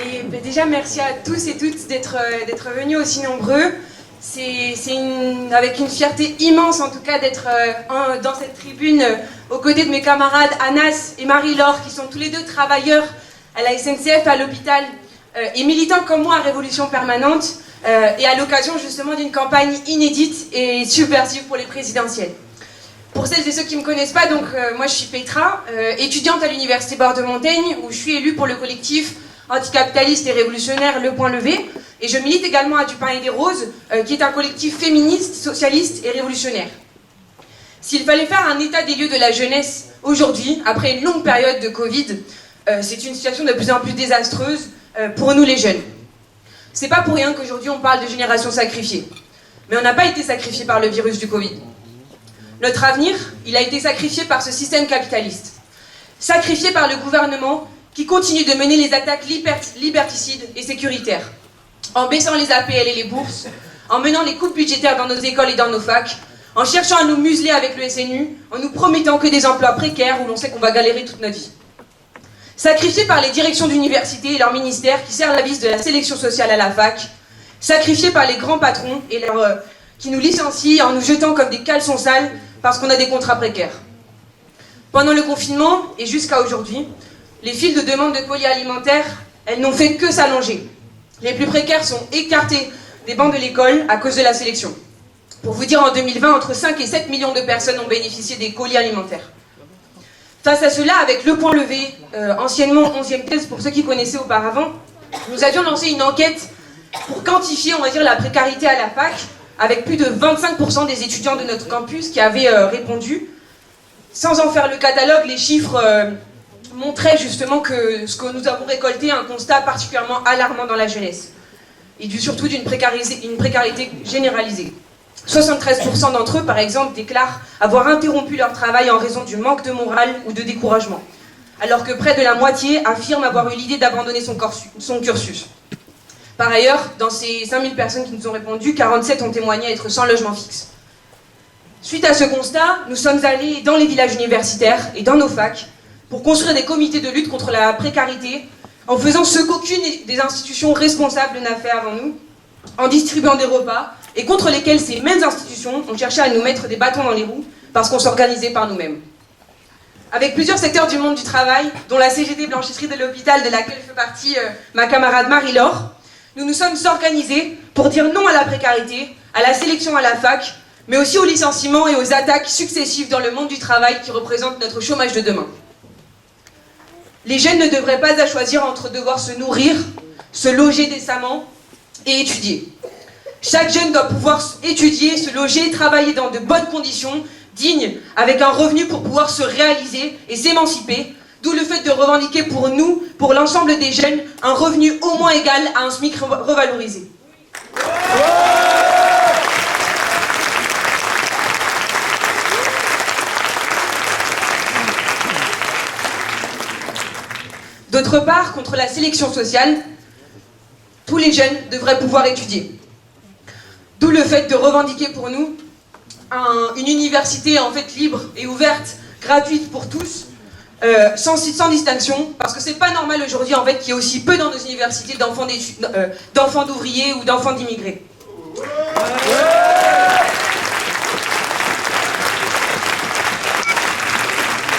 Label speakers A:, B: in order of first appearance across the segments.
A: Et déjà, merci à tous et toutes d'être venus aussi nombreux. C'est avec une fierté immense, en tout cas, d'être dans cette tribune aux côtés de mes camarades Anas et Marie-Laure, qui sont tous les deux travailleurs à la SNCF, à l'hôpital, et militants comme moi à Révolution Permanente, et à l'occasion justement d'une campagne inédite et subversive pour les présidentielles. Pour celles et ceux qui ne me connaissent pas, donc moi je suis Petra, étudiante à l'université Bord-de-Montaigne, où je suis élue pour le collectif anticapitaliste et révolutionnaire Le Point Levé, et je milite également à Du Pain et des Roses, qui est un collectif féministe, socialiste et révolutionnaire. S'il fallait faire un état des lieux de la jeunesse aujourd'hui, après une longue période de Covid, c'est une situation de plus en plus désastreuse pour nous les jeunes. C'est pas pour rien qu'aujourd'hui on parle de génération sacrifiée. Mais on n'a pas été sacrifié par le virus du Covid. Notre avenir, il a été sacrifié par ce système capitaliste. Sacrifié par le gouvernement qui continue de mener les attaques liberticides et sécuritaires. En baissant les APL et les bourses, en menant les coupes budgétaires dans nos écoles et dans nos facs, en cherchant à nous museler avec le SNU, en nous promettant que des emplois précaires où l'on sait qu'on va galérer toute notre vie. Sacrifié par les directions d'université et leurs ministères qui serrent la vis de la sélection sociale à la fac, sacrifié par les grands patrons et qui nous licencient en nous jetant comme des caleçons sales parce qu'on a des contrats précaires. Pendant le confinement et jusqu'à aujourd'hui, les files de demande de colis alimentaires, elles n'ont fait que s'allonger. Les plus précaires sont écartés des bancs de l'école à cause de la sélection. Pour vous dire, en 2020, entre 5 et 7 millions de personnes ont bénéficié des colis alimentaires. Face à cela, avec Le Point Levé, anciennement 11e thèse pour ceux qui connaissaient auparavant, nous avions lancé une enquête pour quantifier, on va dire, la précarité à la fac, avec plus de 25% des étudiants de notre campus qui avaient répondu. Sans en faire le catalogue, les chiffres montraient justement que ce que nous avons récolté est un constat particulièrement alarmant dans la jeunesse, et surtout d'une précarité généralisée. 73% d'entre eux, par exemple, déclarent avoir interrompu leur travail en raison du manque de morale ou de découragement, alors que près de la moitié affirment avoir eu l'idée d'abandonner son cursus. Par ailleurs, dans ces 5000 personnes qui nous ont répondu, 47 ont témoigné être sans logement fixe. Suite à ce constat, nous sommes allés dans les villages universitaires et dans nos facs pour construire des comités de lutte contre la précarité, en faisant ce qu'aucune des institutions responsables n'a fait avant nous, en distribuant des repas, et contre lesquels ces mêmes institutions ont cherché à nous mettre des bâtons dans les roues parce qu'on s'organisait par nous-mêmes. Avec plusieurs secteurs du monde du travail, dont la CGT Blanchisserie de l'hôpital, de laquelle fait partie ma camarade Marie-Laure, nous nous sommes organisés pour dire non à la précarité, à la sélection à la fac, mais aussi aux licenciements et aux attaques successives dans le monde du travail qui représentent notre chômage de demain. Les jeunes ne devraient pas à choisir entre devoir se nourrir, se loger décemment et étudier. Chaque jeune doit pouvoir étudier, se loger, travailler dans de bonnes conditions, dignes, avec un revenu pour pouvoir se réaliser et s'émanciper, d'où le fait de revendiquer pour nous, pour l'ensemble des jeunes, un revenu au moins égal à un SMIC revalorisé. D'autre part, contre la sélection sociale, tous les jeunes devraient pouvoir étudier. D'où le fait de revendiquer pour nous une université en fait libre et ouverte, gratuite pour tous, sans distinction, parce que c'est pas normal aujourd'hui en fait qu'il y ait aussi peu dans nos universités d'enfants d'ouvriers ou d'enfants d'immigrés.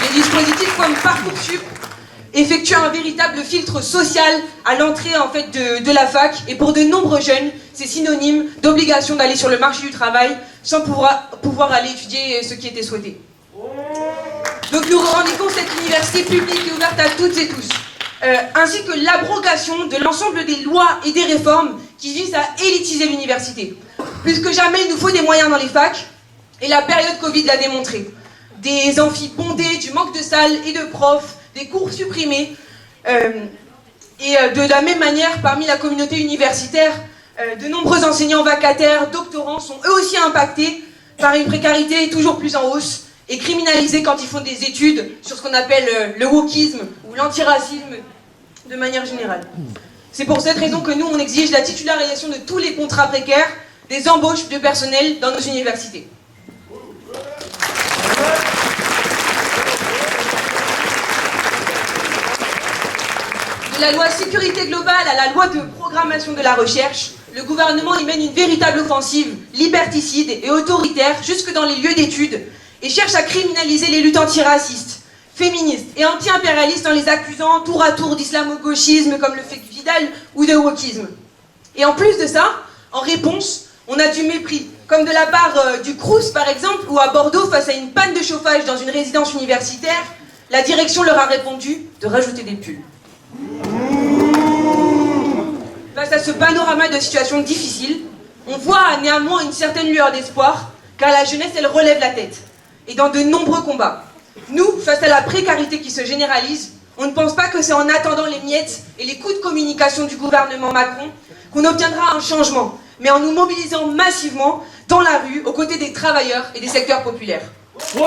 A: Les dispositifs comme Parcoursup effectuent un véritable filtre social à l'entrée en fait de la fac, et pour de nombreux jeunes, c'est synonyme d'obligation d'aller sur le marché du travail sans pouvoir aller étudier ce qui était souhaité. Donc nous revendiquons cette université publique et ouverte à toutes et tous, ainsi que l'abrogation de l'ensemble des lois et des réformes qui visent à élitiser l'université. Plus que jamais, il nous faut des moyens dans les facs, et la période Covid l'a démontré. Des amphis bondés, du manque de salles et de profs, des cours supprimés, et de la même manière, parmi la communauté universitaire, de nombreux enseignants vacataires, doctorants sont eux aussi impactés par une précarité toujours plus en hausse et criminalisés quand ils font des études sur ce qu'on appelle le wokisme ou l'antiracisme de manière générale. C'est pour cette raison que nous, on exige la titularisation de tous les contrats précaires, des embauches de personnel dans nos universités. De la loi sécurité globale à la loi de programmation de la recherche, le gouvernement y mène une véritable offensive liberticide et autoritaire jusque dans les lieux d'études et cherche à criminaliser les luttes antiracistes, féministes et anti-impérialistes en les accusant tour à tour d'islamo-gauchisme comme le fait Vidal ou de wokisme. Et en plus de ça, en réponse, on a du mépris, comme de la part du Crous par exemple, où à Bordeaux, face à une panne de chauffage dans une résidence universitaire, la direction leur a répondu de rajouter des pulls. Face à ce panorama de situations difficiles, on voit néanmoins une certaine lueur d'espoir, car la jeunesse, elle relève la tête. Et dans de nombreux combats. Nous, face à la précarité qui se généralise, on ne pense pas que c'est en attendant les miettes et les coups de communication du gouvernement Macron qu'on obtiendra un changement, mais en nous mobilisant massivement dans la rue, aux côtés des travailleurs et des secteurs populaires. Ouais,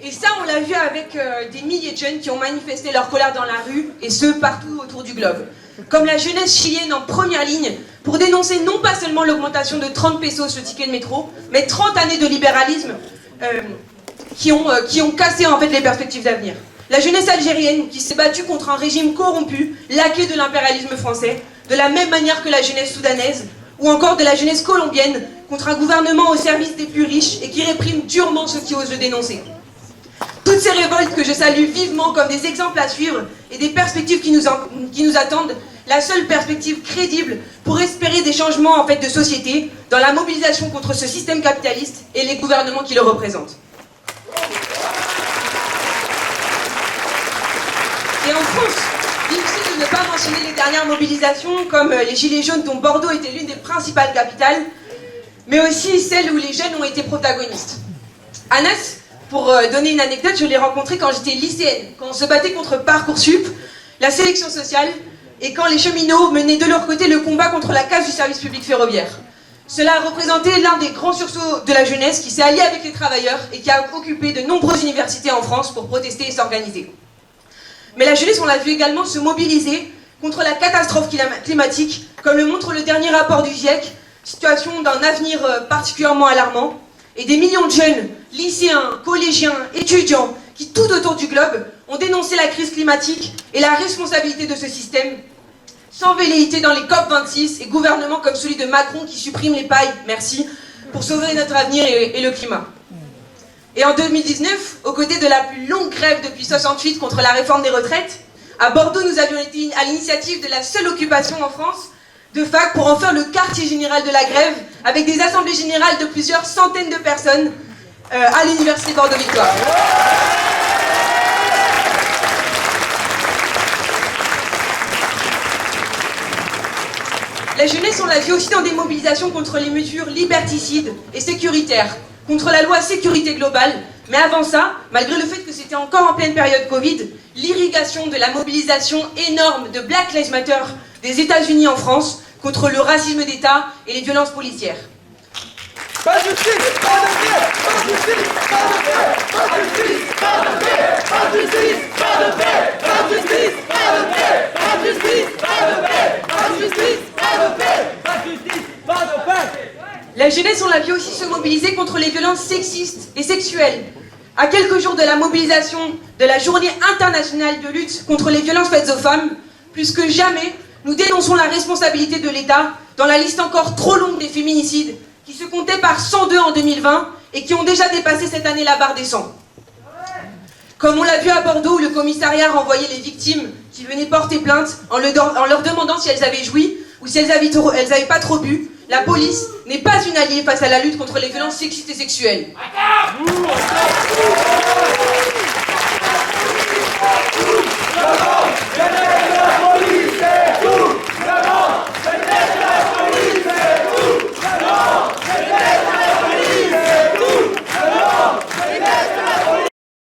A: et ça, on l'a vu avec des milliers de jeunes qui ont manifesté leur colère dans la rue, et ce, partout autour du globe. Comme la jeunesse chilienne en première ligne, pour dénoncer non pas seulement l'augmentation de 30 pesos le ticket de métro, mais 30 années de libéralisme qui ont cassé en fait les perspectives d'avenir. La jeunesse algérienne qui s'est battue contre un régime corrompu, laqué de l'impérialisme français, de la même manière que la jeunesse soudanaise, ou encore de la jeunesse colombienne, contre un gouvernement au service des plus riches et qui réprime durement ceux qui osent le dénoncer. Toutes ces révoltes que je salue vivement comme des exemples à suivre et des perspectives qui nous attendent, la seule perspective crédible pour espérer des changements en fait de société dans la mobilisation contre ce système capitaliste et les gouvernements qui le représentent. Et en France, difficile de ne pas mentionner les dernières mobilisations comme les Gilets jaunes dont Bordeaux était l'une des principales capitales, mais aussi celles où les jeunes ont été protagonistes. Anas, pour donner une anecdote, je l'ai rencontré quand j'étais lycéenne, quand on se battait contre Parcoursup, la sélection sociale, et quand les cheminots menaient de leur côté le combat contre la casse du service public ferroviaire. Cela a représenté l'un des grands sursauts de la jeunesse qui s'est allié avec les travailleurs et qui a occupé de nombreuses universités en France pour protester et s'organiser. Mais la jeunesse, on l'a vu également se mobiliser contre la catastrophe climatique, comme le montre le dernier rapport du GIEC, situation d'un avenir particulièrement alarmant. Et des millions de jeunes, lycéens, collégiens, étudiants, qui tout autour du globe ont dénoncé la crise climatique et la responsabilité de ce système, sans velléité dans les COP26 et gouvernements comme celui de Macron qui supprime les pailles, merci, pour sauver notre avenir et le climat. Et en 2019, aux côtés de la plus longue grève depuis 68 contre la réforme des retraites, à Bordeaux, nous avions été à l'initiative de la seule occupation en France de fac pour en faire le quartier général de la grève, avec des assemblées générales de plusieurs centaines de personnes à l'université Bordeaux-Victoire. La jeunesse, on l'a vu aussi dans des mobilisations contre les mesures liberticides et sécuritaires, contre la loi sécurité globale, mais avant ça, malgré le fait que c'était encore en pleine période Covid, l'irrigation de la mobilisation énorme de Black Lives Matter des États-Unis en France contre le racisme d'État et les violences policières. Pas de justice, pas de paix, pas de justice, pas de paix, pas de justice, pas de paix, pas de justice, pas de paix, pas de justice, pas de paix, pas de justice, pas de paix, pas de justice, pas de paix, pas de justice, pas de paix. La jeunesse, on l'a vu aussi se mobiliser contre les violences sexistes et sexuelles. À quelques jours de la mobilisation de la Journée internationale de lutte contre les violences faites aux femmes, plus que jamais, nous dénonçons la responsabilité de l'État dans la liste encore trop longue des féminicides qui se comptaient par 102 en 2020 et qui ont déjà dépassé cette année la barre des 100. Comme on l'a vu à Bordeaux où le commissariat renvoyait les victimes qui venaient porter plainte en leur demandant si elles avaient joui ou si elles avaient pas trop bu, la police n'est pas une alliée face à la lutte contre les violences sexistes et sexuelles.